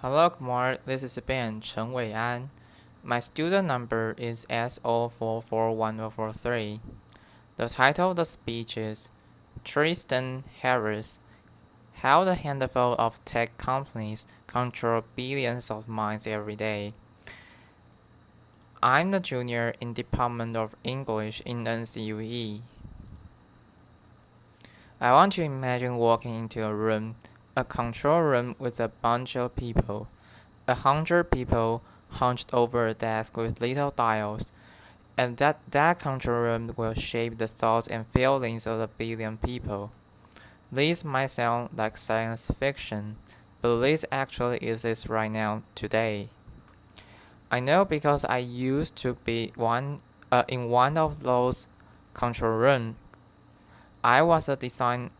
Hello, Kumar. This is Ben Chen Weian. My student number is SO441043. The title of the speech is Tristan Harris: How the Handful of Tech Companies Control Billions of Minds Every Day. I'm the junior in Department of English in NCUE. I want to imagine walking into a control room with a bunch of people. 100 people hunched over a desk with little dials, and that control room will shape the thoughts and feelings of a billion people. This might sound like science fiction, but this actually exists right now, today. I know because I used to be in one of those control rooms. I was a design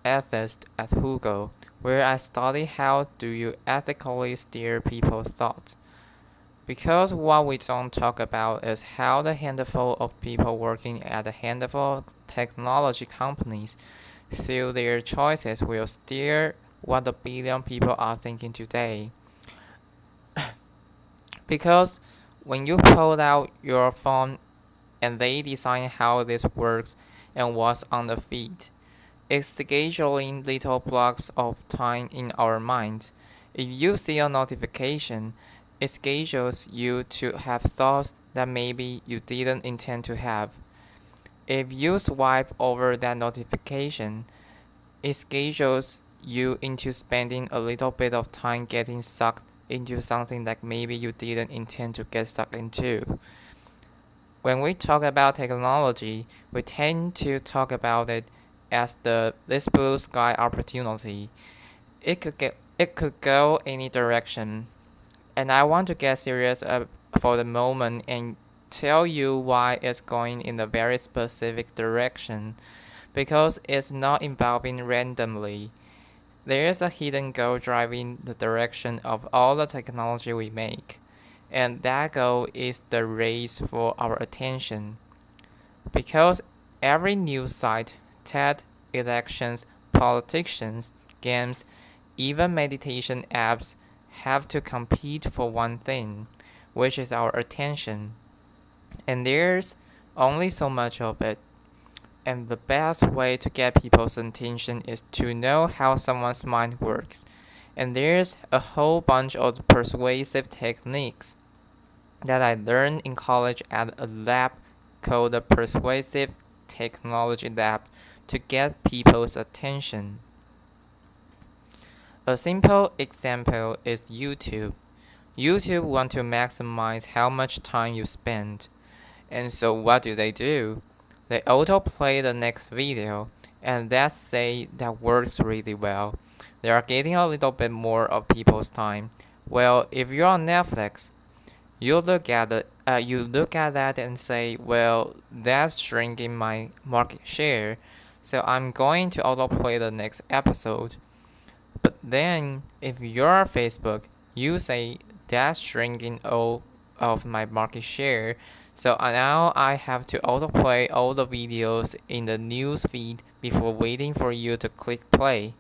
ethicist at Google, where I study how do you ethically steer people's thoughts. Because what we don't talk about is how the handful of people working at a handful of technology companies through their choices will steer what a billion people are thinking today. Because when you pull out your phone and they design how this works and what's on the feed, it's scheduling little blocks of time in our minds. If you see a notification, it schedules you to have thoughts that maybe you didn't intend to have. If you swipe over that notification, it schedules you into spending a little bit of time getting sucked into something that maybe you didn't intend to get sucked into. When we talk about technology, we tend to talk about it as this blue sky opportunity. It could go any direction. And I want to get serious for the moment and tell you why it's going in a very specific direction, because it's not evolving randomly. There is a hidden goal driving the direction of all the technology we make, and that goal is the race for our attention. Because every news site, TED, elections, politicians, games, even meditation apps have to compete for one thing, which is our attention. And there's only so much of it. And the best way to get people's attention is to know how someone's mind works. And there's a whole bunch of persuasive techniques that I learned in college at a lab called the Persuasive Technology Lab to get people's attention. A simple example is YouTube. YouTube want to maximize how much time you spend. And so what do? They autoplay the next video, and let's say that works really well. They are getting a little bit more of people's time. Well, if you're on Netflix, you look at that and say, well, that's shrinking my market share, so I'm going to autoplay the next episode. But then, if you're Facebook, you say that's shrinking all of my market share, so now I have to autoplay all the videos in the news feed before waiting for you to click play.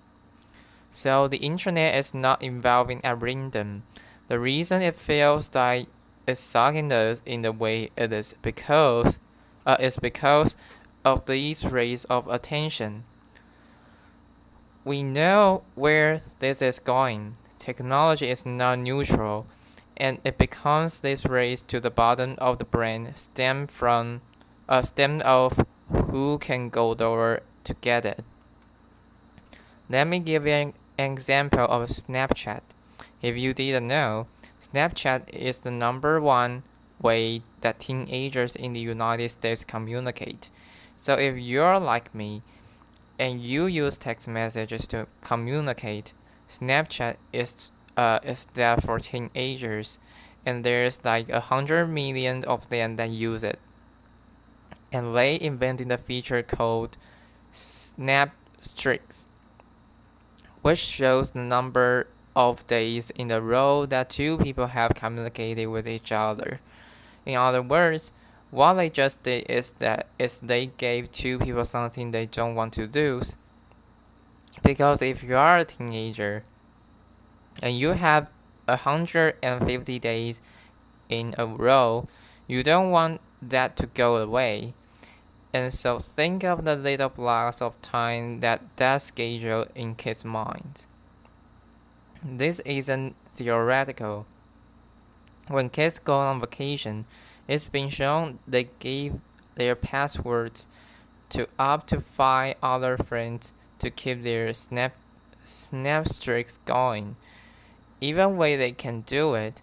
So the internet is not evolving at random. The reason it feels like it's sucking us in the way it is because of these rays of attention. We know where this is going. Technology is not neutral, and it becomes this race to the bottom of the brain stemmed off who can go lower to get it. Let me give you an example of Snapchat. If you didn't know, Snapchat is the #1 way that teenagers in the United States communicate. So if you're like me, and you use text messages to communicate, Snapchat is there for teenagers, and there's like 100 million of them that use it. And they invented a feature called Snap Streaks, which shows the number of days in a row that two people have communicated with each other. In other words, what they just did is they gave two people something they don't want to do. Because if you are a teenager and you have 150 days in a row, you don't want that to go away. And so think of the little blocks of time that schedule in kids' minds. This isn't theoretical. When kids go on vacation, it's been shown they give their passwords to up to 5 other friends to keep their snap streaks going. Even when they can do it,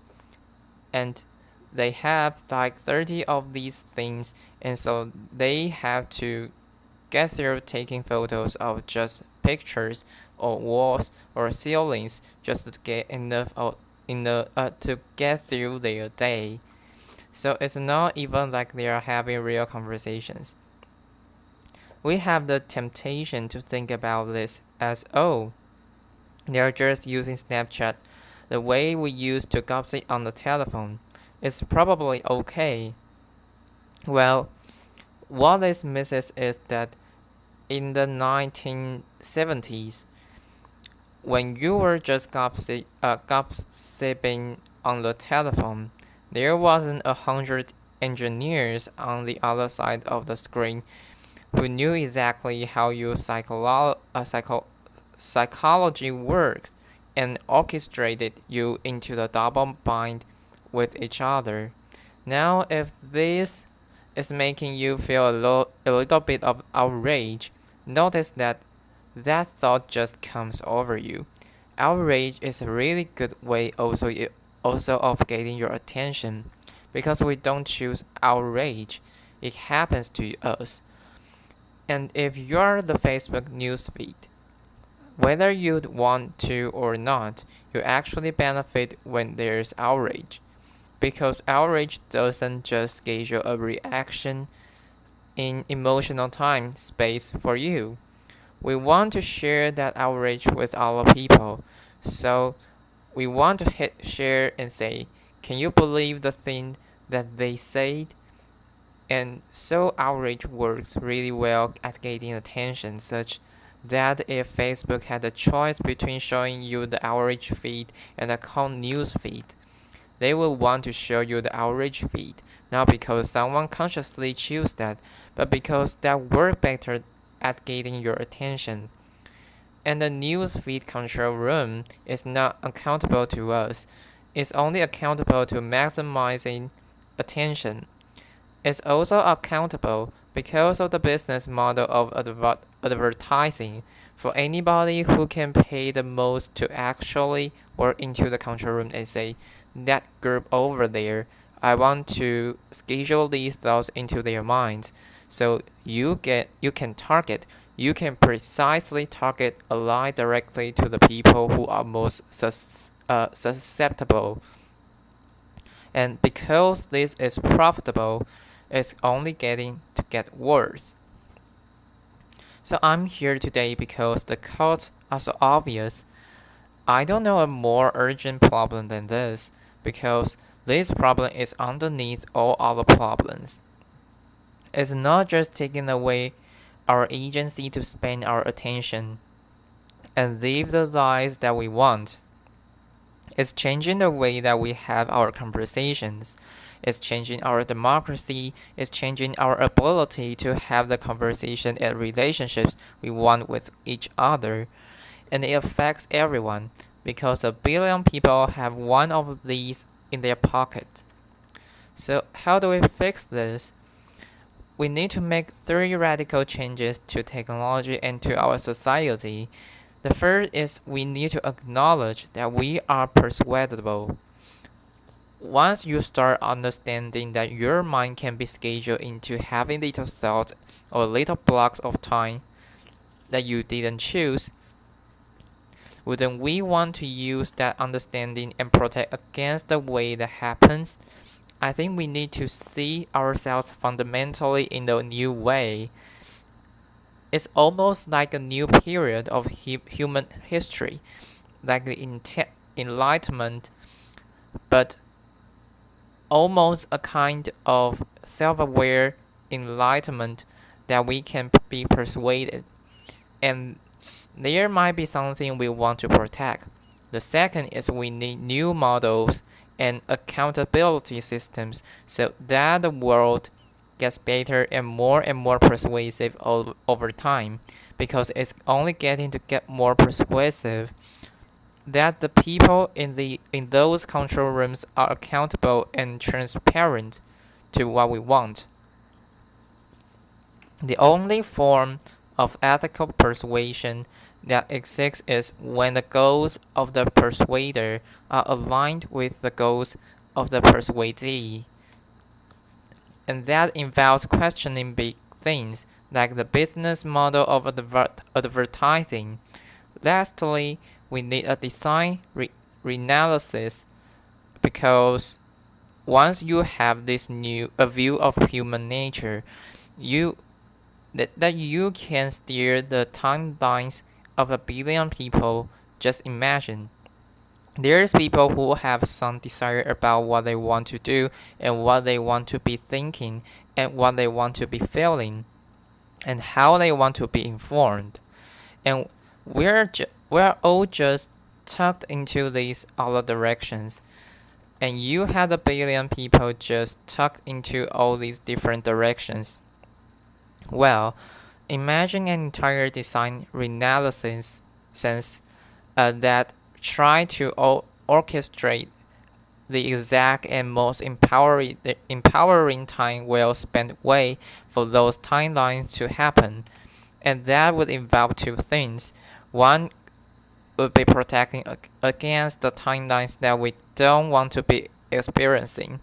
and they have like 30 of these things, and so they have to get through taking photos of just pictures or walls or ceilings just to get enough to get through their day. So it's not even like they are having real conversations. We have the temptation to think about this as, oh, they're just using Snapchat the way we used to gossip on the telephone. It's probably okay. Well, what this misses is that in the 1970s, when you were just gossiping on the telephone, there wasn't 100 engineers on the other side of the screen who knew exactly how your psychology works and orchestrated you into the double bind with each other. Now, if this is making you feel a little bit of outrage, notice that thought just comes over you. Outrage is a really good way also of getting your attention, because we don't choose outrage, it happens to us. And if you're the Facebook newsfeed, whether you'd want to or not, you actually benefit when there's outrage, because outrage doesn't just schedule a reaction in emotional time space for you. We want to share that outrage with other people, so we want to hit share and say, can you believe the thing that they said? And so outrage works really well at getting attention, such that if Facebook had a choice between showing you the outrage feed and a calm news feed, they will want to show you the outrage feed, not because someone consciously chose that, but because that worked better at getting your attention. And the news feed control room is not accountable to us. It's only accountable to maximizing attention. It's also accountable because of the business model of advertising for anybody who can pay the most to actually work into the control room and say, that group over there, I want to schedule these thoughts into their minds. So you can precisely target a lie directly to the people who are most susceptible. And because this is profitable, it's only getting to get worse. So I'm here today because the causes are so obvious. I don't know a more urgent problem than this, because this problem is underneath all other problems. It's not just taking away our agency to spend our attention and live the lives that we want. It's changing the way that we have our conversations. It's changing our democracy. It's changing our ability to have the conversation and relationships we want with each other. And it affects everyone, because 1 billion people have one of these in their pocket. So how do we fix this? We need to make 3 radical changes to technology and to our society. The first is we need to acknowledge that we are persuadable. Once you start understanding that your mind can be scheduled into having little thoughts or little blocks of time that you didn't choose, wouldn't we want to use that understanding and protect against the way that happens? I think we need to see ourselves fundamentally in a new way. It's almost like a new period of human history, like the Enlightenment, but almost a kind of self-aware enlightenment that we can be persuaded. And there might be something we want to protect. The second is we need new models and accountability systems so that the world gets better and more persuasive over time, because it's only getting to get more persuasive that the people in those control rooms are accountable and transparent to what we want. The only form of ethical persuasion that exists is when the goals of the persuader are aligned with the goals of the persuadee. And that involves questioning big things like the business model of advertising. Lastly, we need a design reanalysis, because once you have this new a view of human nature, you that you can steer the timelines of 1 billion people. Just imagine. There's people who have some desire about what they want to do and what they want to be thinking and what they want to be feeling and how they want to be informed. And we're all just tucked into these other directions. And you had 1 billion people just tucked into all these different directions. Well, imagine an entire design reanalysis sense that try to orchestrate the exact and most empowering time well spent way for those timelines to happen. And that would involve two things. One would be protecting against the timelines that we don't want to be experiencing,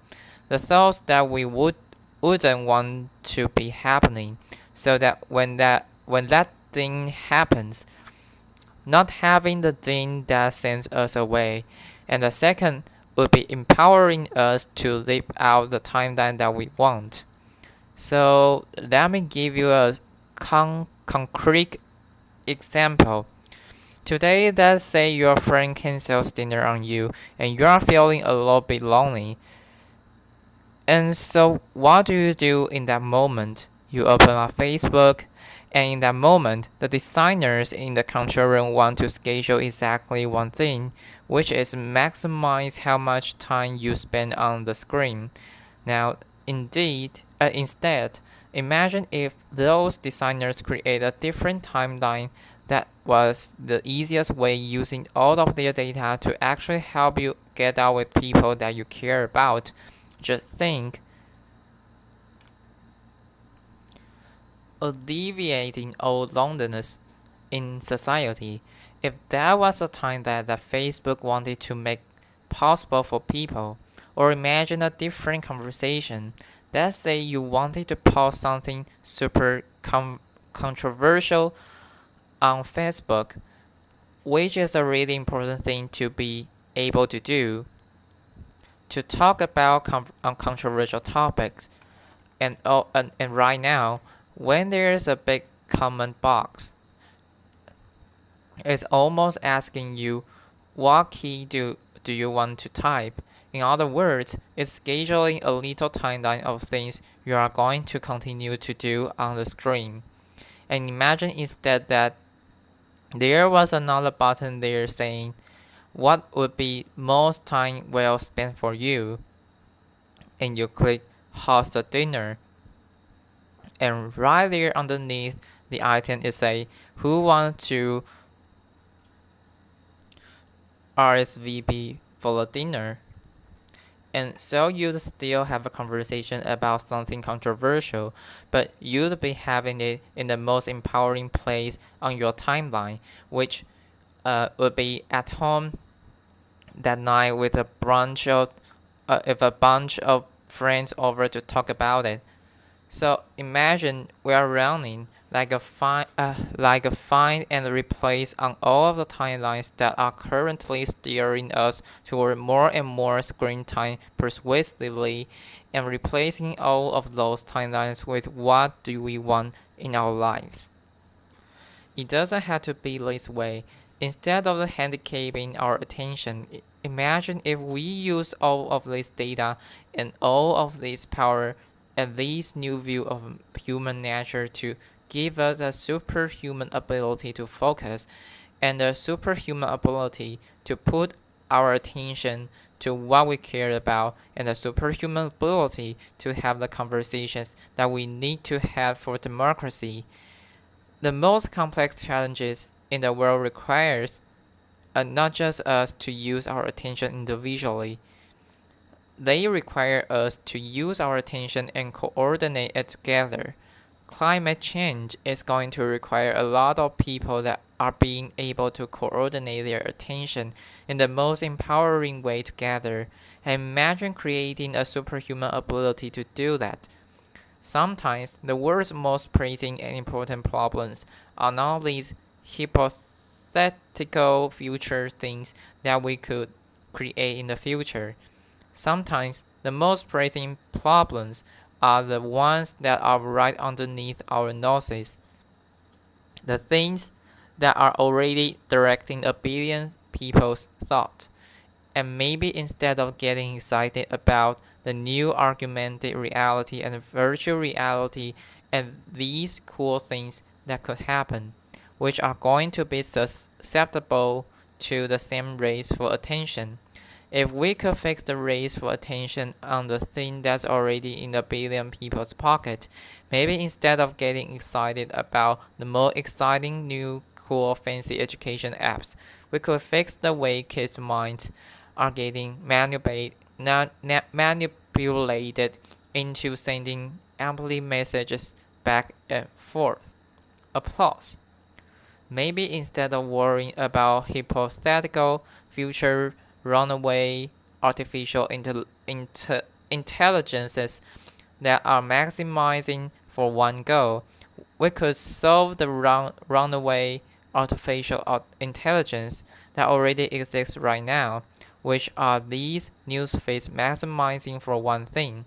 the thoughts that we wouldn't want to be happening, so that when that thing happens, not having the thing that sends us away. And the second would be empowering us to live out the timeline that we want. So let me give you a concrete example. Today, let's say your friend cancels dinner on you and you are feeling a little bit lonely. And so what do you do in that moment? You open up Facebook, and in that moment, the designers in the control room want to schedule exactly one thing, which is maximize how much time you spend on the screen. Now, instead, imagine if those designers create a different timeline that was the easiest way, using all of their data to actually help you get out with people that you care about. Just think, alleviating all loneliness in society. If that was a time that Facebook wanted to make possible for people, or imagine a different conversation. Let's say you wanted to post something super controversial on Facebook, which is a really important thing to be able to do, to talk about controversial topics. And right now, when there's a big comment box, it's almost asking you what key do you want to type. In other words, it's scheduling a little timeline of things you are going to continue to do on the screen. And imagine instead that there was another button there saying what would be most time well spent for you, and you click host a dinner, and right there underneath the item is a who wants to RSVP for the dinner. And so you'd still have a conversation about something controversial, but you'd be having it in the most empowering place on your timeline, which would be at home that night with a bunch of friends over to talk about it. So imagine we are running like a find and replace on all of the timelines that are currently steering us toward more and more screen time persuasively, and replacing all of those timelines with what do we want in our lives. It doesn't have to be this way. Instead of handicapping our attention, imagine if we use all of this data and all of this power and this new view of human nature to give us a superhuman ability to focus and the superhuman ability to put our attention to what we care about, and the superhuman ability to have the conversations that we need to have for democracy. The most complex challenges in the world requires not just us to use our attention individually. They require us to use our attention and coordinate it together. Climate change is going to require a lot of people that are being able to coordinate their attention in the most empowering way together. And imagine creating a superhuman ability to do that. Sometimes the world's most pressing and important problems are not these hypothetical future things that we could create in the future. Sometimes the most pressing problems are the ones that are right underneath our noses. The things that are already directing a billion people's thoughts. And maybe instead of getting excited about the new augmented reality and virtual reality and these cool things that could happen, which are going to be susceptible to the same race for attention. If we could fix the race for attention on the thing that's already in a billion people's pocket, maybe instead of getting excited about the more exciting new cool fancy education apps, we could fix the way kids' minds are getting manipulated into sending empty messages back and forth. Applause. Maybe instead of worrying about hypothetical future runaway artificial intelligences that are maximizing for one goal, we could solve the runaway artificial intelligence that already exists right now, which are these newsfeeds maximizing for one thing.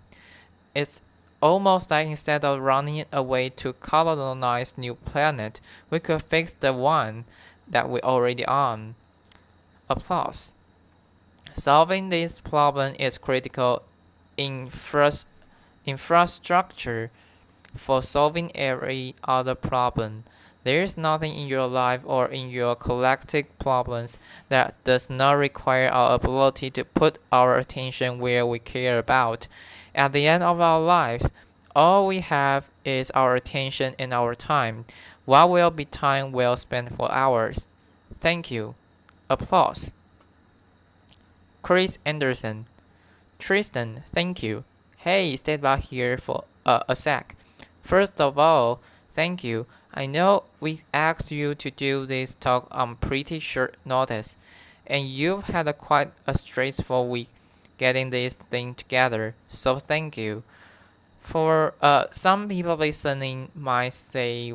It's almost like instead of running away to colonize new planet, we could fix the one that we already on. Applause. Solving this problem is critical infrastructure for solving every other problem. There is nothing in your life or in your collective problems that does not require our ability to put our attention where we care about. At the end of our lives, all we have is our attention and our time. What will be time well spent for hours? Thank you. Applause. Chris Anderson. Tristan, thank you. Hey, stay back here for a sec. First of all, thank you. I know we asked you to do this talk on pretty short notice, and you've had quite a stressful week getting this thing together, so thank you. For some people listening might say,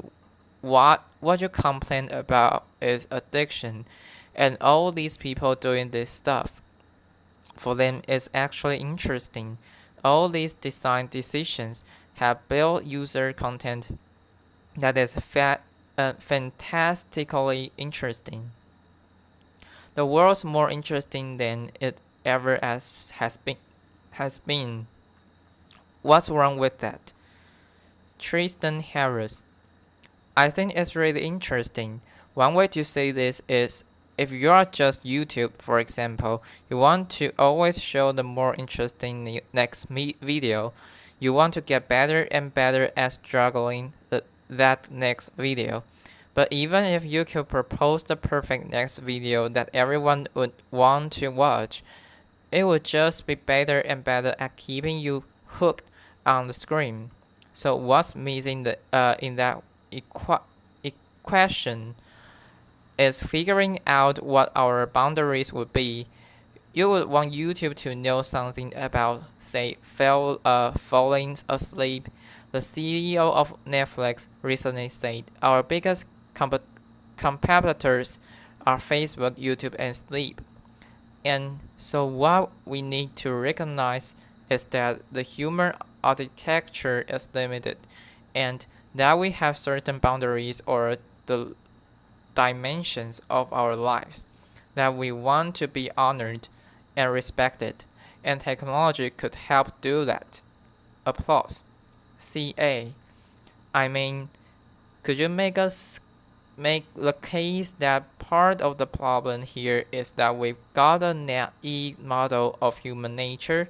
what you complain about is addiction, and all these people doing this stuff. For them, it's actually interesting. All these design decisions have built user content that is fantastically interesting. The world's more interesting than it ever has been. What's wrong with that? Tristan Harris. I think it's really interesting. One way to say this is if you are just YouTube, for example, you want to always show the more interesting next video. You want to get better and better at juggling that next video. But even if you could propose the perfect next video that everyone would want to watch, it would just be better and better at keeping you hooked on the screen. So what's missing in that equation is figuring out what our boundaries would be. You would want YouTube to know something about, say, falling asleep. The CEO of Netflix recently said our biggest competitors are Facebook, YouTube, and sleep. And so what we need to recognize is that the human architecture is limited, and that we have certain boundaries or the dimensions of our lives that we want to be honored and respected, and technology could help do that. Applause. CA. I mean, could you make us make the case that part of the problem here is that we've got a naive model of human nature.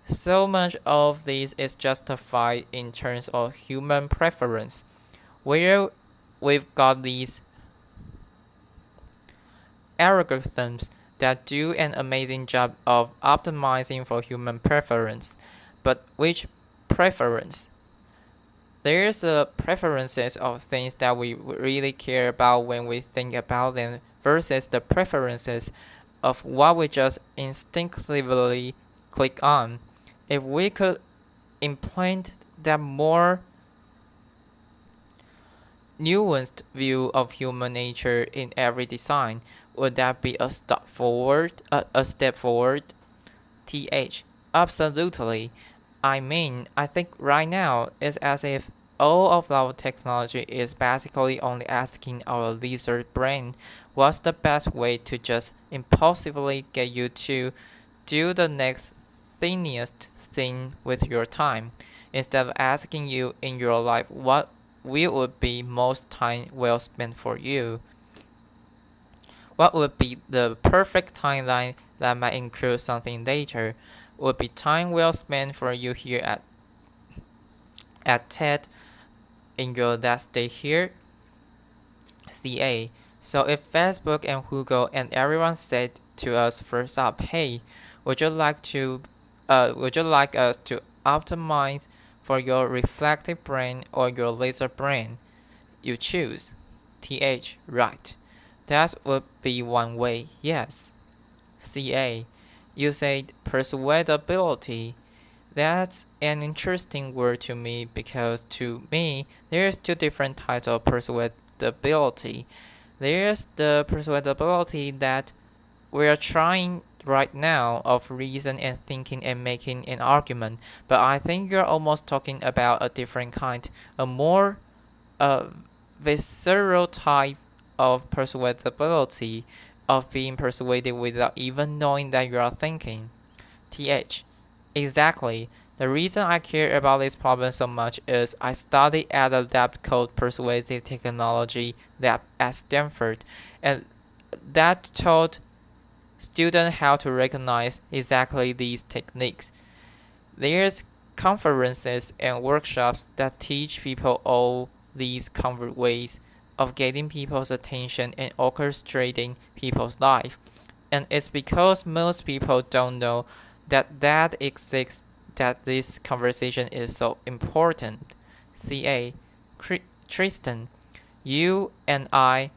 So much of this is justified in terms of human preference, where we've got these algorithms that do an amazing job of optimizing for human preference. But which preference? There's a preferences of things that we really care about when we think about them versus the preferences of what we just instinctively click on. If we could implant that more nuanced view of human nature in every design, would that be a step forward? A step forward? TH. Absolutely. I mean, I think right now it's as if all of our technology is basically only asking our lizard brain what's the best way to just impulsively get you to do the next tiniest thing with your time, instead of asking you in your life what would be most time well spent for you. What would be the perfect timeline that might include something later? Would be time well spent for you here at TED in your last day here? CA. So if Facebook and Google and everyone said to us first up, hey, would you like us to optimize for your reflective brain or your laser brain? You choose. TH. Right. That would be one way, yes. CA. You said persuadability. That's an interesting word to me because to me, there's two different types of persuadability. There's the persuadability that we're trying right now of reason and thinking and making an argument, but I think you're almost talking about a different kind, a more visceral type of persuadability, of being persuaded without even knowing that you are thinking. TH. Exactly. The reason I care about this problem so much is I studied at a lab called Persuasive Technology Lab at Stanford, and that taught students how to recognize exactly these techniques. There's conferences and workshops that teach people all these covert ways of getting people's attention and orchestrating people's life. And it's because most people don't know that exists that this conversation is so important. CA. Tristan, you and I,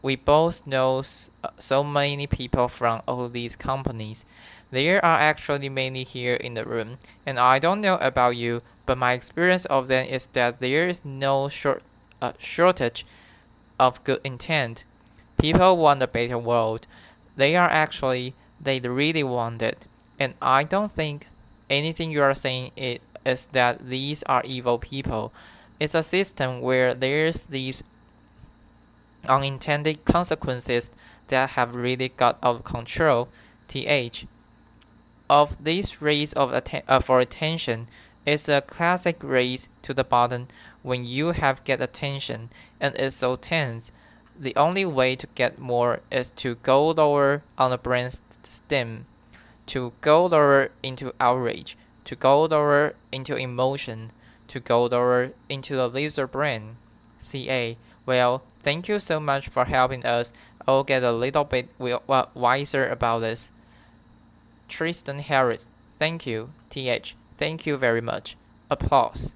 we both know so many people from all these companies. There are actually many here in the room, and I don't know about you, but my experience of them is that there is no shortage of good intent. People want a better world. They really want it. And I don't think anything you are saying is that these are evil people. It's a system where there's these unintended consequences that have really got out of control. TH. Of this race for attention is a classic race to the bottom when you have get attention and it's so tense. The only way to get more is to go lower on the brain stem, to go lower into outrage, to go lower into emotion, to go lower into the laser brain. CA. Well, thank you so much for helping us all get a little bit wiser about this. Tristan Harris. Thank you. TH. Thank you very much. Applause.